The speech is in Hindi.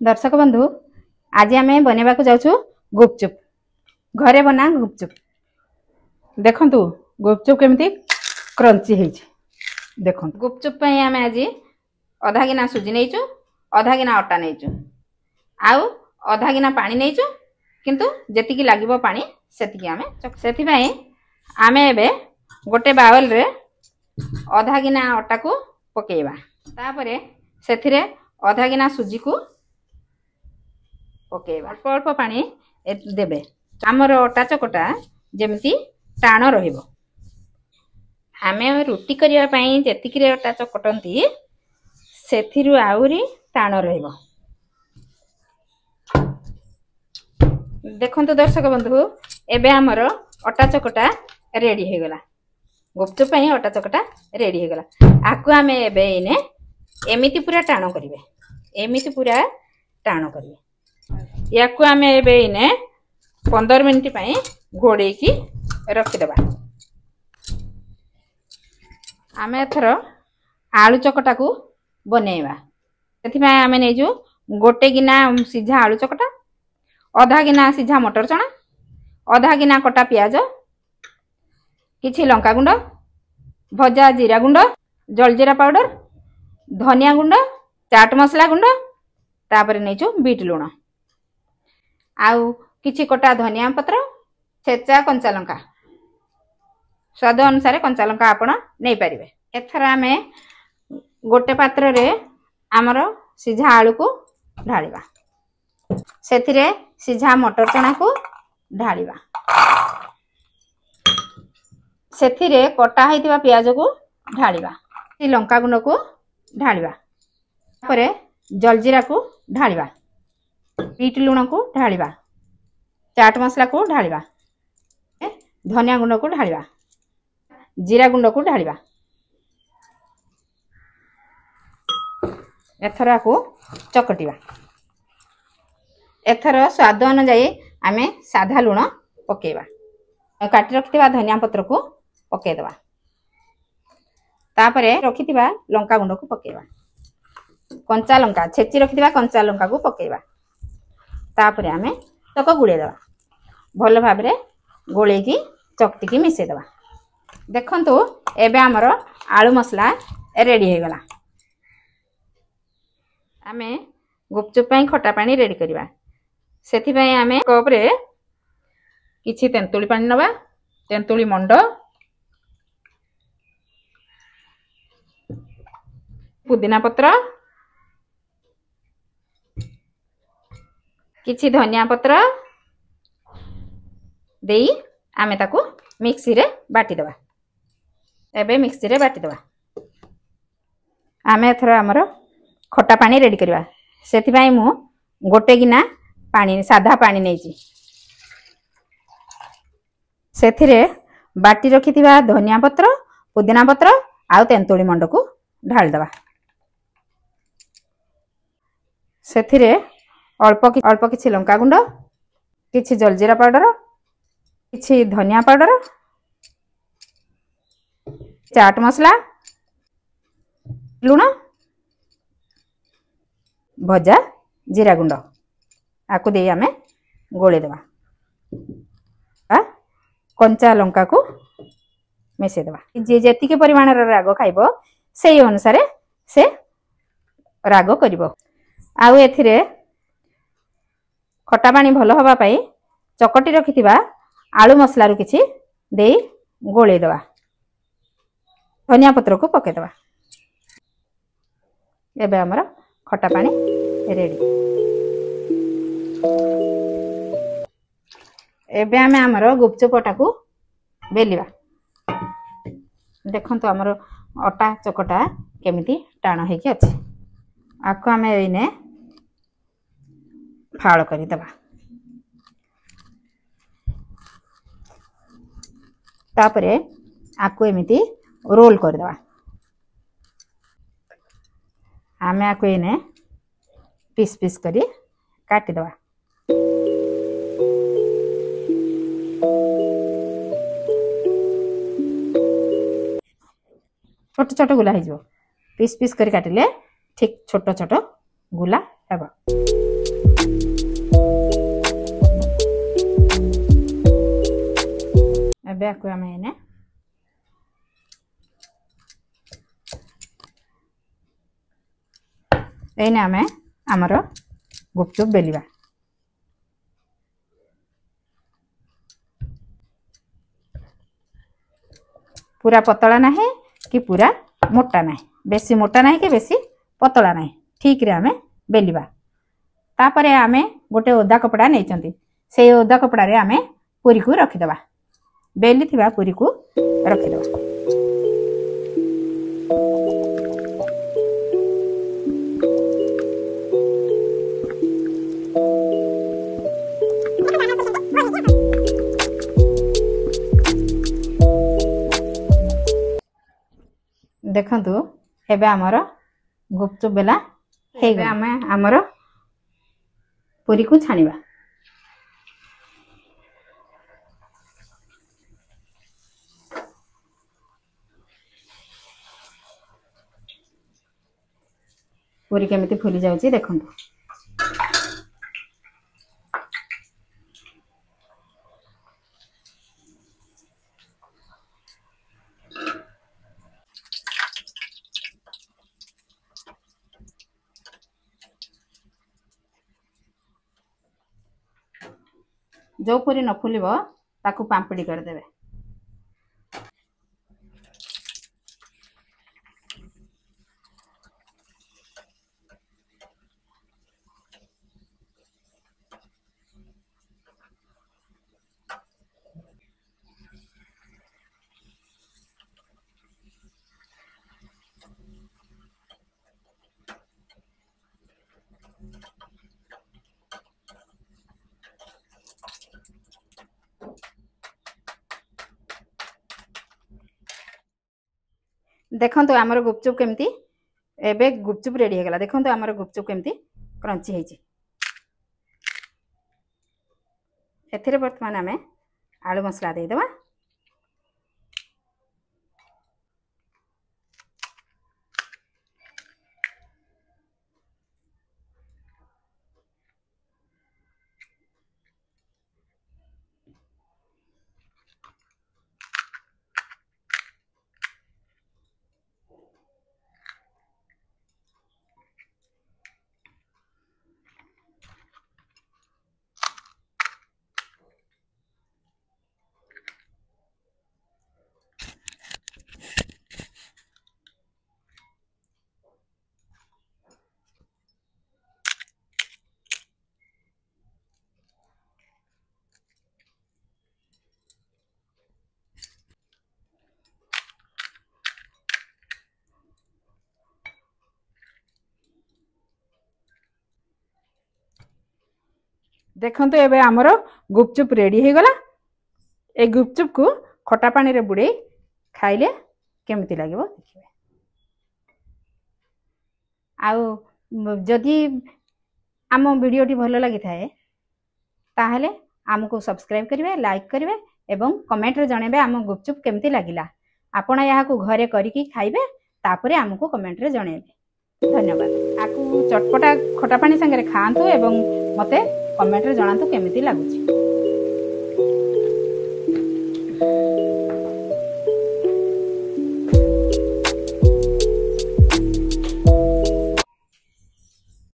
दर्शक बंधु आज आम बनवा जाऊँ गुपचुप घरे बना गुपचुप। देखंतु गुपचुप केमती क्रंची है। देखो गुपचुप आम आज अधा गिना सुजी नहींचु, अधा गिना अटा नहींचु, आउ अधा गिना पानी नहींचु, किंतु जेतिकी लागिबो पानी सेतिकी आमे सेतिबाई आमे एबे गोटे बाउल रे अधा गिना अटा को पकेइबा, तापरे सेथिरे अधा गिना सुजी को पकेइबा, अल्प अल्प पानी देबे। आमर अटा चकटा जेमती टाण रहिबो। आमे रुटी करिया पई जेतिकी रे अटा चकटंती सेथिरु आउरी टाण रहिबो। देखंतु दर्शक बंधु एबे हमर अटा चकटा रेडी हे गला। गुपचुप पई अटा चकटा रेडी हे गला। आकु आमे एबे इने एमिति पूरा टाण करिवे, एमिति पूरा टाण करिवे। याकु आमे एबे इने 15 मिनिट पई घोड़े की रखि देबा। आमे एथरो आलू चकटा को बनेइबा। सेथि पई आमे नेजु गोटे गिना सिझा आलू चकटा, आधा गिना सिझा मटर चना, आधा गिना कटा प्याज, किछि लंका गुंड, भजा जीरा गुंड, जलजीरा पाउडर, धनिया गुंड, चाट मसला गुंड, तापर नेजु बीट लूण, आउ किछि कटा धनिया पत्र, छेचा कंचा लंका, स्वाद अनुसार कंचा लंका आपण नै परिबे। एथर आमे गोटे पात्र रे आमर सिझा आलू को ढालिबा, सेथिरे सिझा मटर चना को ढालिबा, सेथिरे कटा हैतिबा प्याज को ढालिबा, लंका गुंड को ढालिबा, तापरे जलजीरा को ढालिबा, बीट लूण को ढालिबा, चाट मसला को ढालिबा, धनिया गुंड को ढालिबा, जीरा गुंड को ढालिबा। एथरा को चकटिबा। एथर स्वाद अनुसार आमे साधा लूण पकेइबा, काटी रखिथिबा धनिया पत्र को पकेइ देबा, तापरे रखिथिबा लंका गुंड को पकेइबा, कंचा लंका छेची रखिथिबा कंचा लंका को पकेइबा, तापरे आमे तक गुळे देबा। भल भाबरे गोळे की चकटी की मिसे देबा। देखंतु एबे हमर आलू मसला रेडी हे गला। आमे गुपचुप पई खटा पानी रेडी करिबा। सेथि पई आमे कप रे किछि तेंतुली पानी नबा, तेंतुली मंड, पुदीना पत्र, किछि धनिया पत्र देई आमे ताकू मिक्सी रे बाटी देबा। एबे मिक्सी रे बाटी देबा। आमे एथर हमर खटा पानी रेडी करिबा। सेथि पई मु गोटे गिना पानी साधा पानी नेची, सेथिरे बाटी रखिथिबा धनिया पत्र, पुदीना पत्र आउ तेंतुली मंड को ढाल देबा। सेथिरे अल्प किछि लंका गुंड, किछि जलजीरा पाउडर, किछि धनिया पाउडर, चाट मसला, लूण, भजा जीरा गुंड आकु दे आमे गोळे देबा। कंचा लंका को मिसे देबा। जे जेतिके परिमाण रो राग खाइबो सेही अनुसार से राग करिवो। आउ एथिरे खटा पानी भलो हबा पई चकटी रखिथिबा आलू मसला रु किछि देई गोळे देबा, धनिया पत्र को पके देबा। एबे हमर खटा पानी रेडी। एबे आमे हमर गुपचुपटा को बेलिबा। देखंतु हमर अटा चकटा केमिति टाण हे कि अछि। आको आमे एने फाळ करि देबा, तापरे आको एमिति रोल कर देबा। आमे आको एने पीस पीस करी काटी देबा। छोट छोट गुला हो, पीस पीस करी काटिले ठीक छोट छोट गुला हेबा। ଏବେ ଆକୁ ଆମେ ଏନେ ଏଇନେ ଆମେ ଆମର ଗୁପଚୁପ ବେଲିବା। पूरा पतला नहीं कि पूरा मोटा नहीं, बेसी मोटा नहीं कि बेसी पतला नहीं, ठीक रे आमे बेलिबा। तापरे आमे गोटे ओदा कपड़ा नहीं से ओदा कपड़ा रे आमे पूरी को रखिदबा, बेली थिबा पूरी को रखिदबा। देखंतु एबे हमर गुपचुप बेला हे गए। आमे हमर पूरी को छानिबा। पूरी केमिति फुली जाउची देखंतु। जो पूरी न फुलिब ताकू पांपड़ी करदेवे। देखंतु हमर गुपचुप केमती एबे गुपचुप रेडी हो गला। देखंतु हमर गुपचुप केमती क्रंची हेची। एथिरे वर्तमान आमे आलू मसला दे देबा। देखंतु एबे हमर गुपचुप रेडी हो गला। ए गुपचुप को खटा पानी रे बुड़े खाइले केमती लागिबो देखिबे। आउ जदि आम वीडियोटी भल लगी थाए ताहले आमको सब्सक्राइब करिवे, लाइक करिवे एवं कमेंट रे जणेबे आम गुपचुप केमती लागिला। आपण याहाकू घरे करिकी खाइबे तापरे आमको कमेंट रे जणेबे। धन्यवाद। आकू चटपटा खटा पानी संगे खाआंतु एवं मते कमेंट रे जणांतु केमिति लागुची।